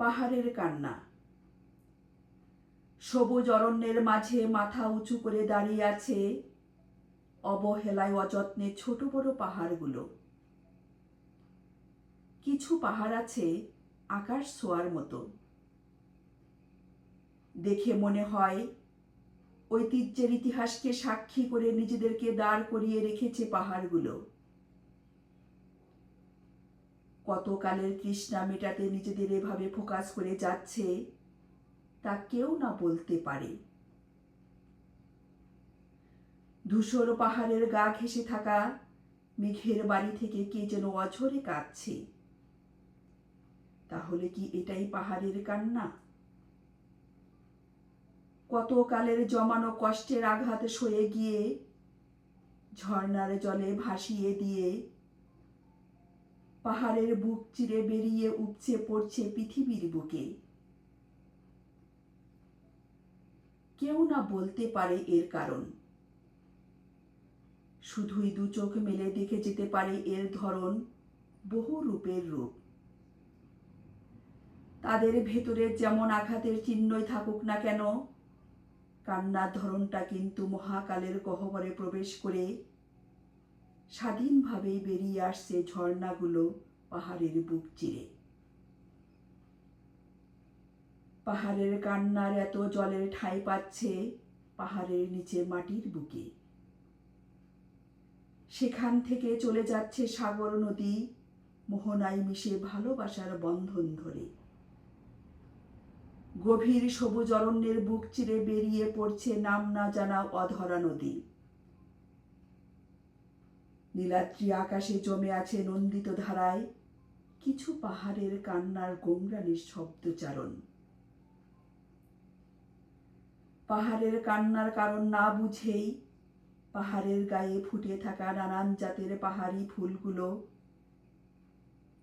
পাহাড়ের কান্না। সবুজ অরণ্যের মাঝে মাথা উঁচু করে দাঁড়িয়ে আছে অবহেলায় অযত্নে ছোট বড় পাহাড়গুলো। কিছু পাহাড় আছে আকাশ ছোঁয়ার মতো, দেখে মনে হয় ঐতিহ্যের ইতিহাসকে সাক্ষী করে নিজেদেরকে দাঁড় করিয়ে রেখেছে পাহাড়গুলো। কতকালের তৃষ্ণা মেটাতে নিজেদের এভাবে ফোকাস করে যাচ্ছে তা কেউ না বলতে পারে। ধূসর পাহাড়ের গা ঘেঁষে থাকা মেঘের বাড়ি থেকে কে যেন অঝরে কাঁদছে। তাহলে কি এটাই পাহাড়ের কান্না? কতকালের জমানো কষ্টের আঘাত সয়ে গিয়ে ঝর্ণার জলে ভাসিয়ে দিয়ে পাহাড়ের বুক চিরে বেরিয়ে উপচে পড়ছে পৃথিবীর বুকে। কেউ না বলতে পারে এর কারণ, শুধুই দু চোখ মেলে দেখে যেতে পারে এর ধরন বহু রূপের রূপ। তাদের ভেতরে যেমন আঘাতের চিহ্নই থাকুক না কেন, কান্নার ধরনটা কিন্তু মহাকালের গহ্বরে প্রবেশ করে স্বাধীনভাবেই বেরিয়ে আসছে ঝর্ণাগুলো পাহাড়ের বুক চিরে। পাহাড়ের কান্নার এত জলের ঠাঁই পাচ্ছে পাহাড়ের নিচে মাটির বুকে। সেখান থেকে চলে যাচ্ছে সাগর নদী মোহনায় মিশে ভালোবাসার বন্ধন ধরে। গভীর সবুজ অরণ্যের বুক চিরে বেরিয়ে পড়ছে নাম না জানা অধরা নদী। নীলাদ্রি আকাশে জমে আছে নন্দিত ধারায় কিছু পাহাড়ের কান্নার গোমরানির শব্দচারণ। পাহাড়ের কান্নার কারণ না বুঝেই পাহাড়ের গায়ে ফুটে থাকা নানান জাতের পাহাড়ি ফুলগুলো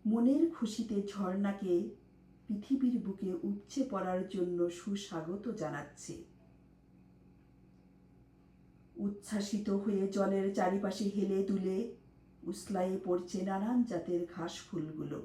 মনের খুশিতে ঝর্ণাকে পৃথিবীর বুকে উপচে পড়ার জন্য সুস্বাগত জানাচ্ছে। উচ্ছ্বাসিত হয়ে জলের চারিপাশে হেলে দুলে উছলায়ে পড়ছে নানান জাতের ঘাস ফুলগুলো।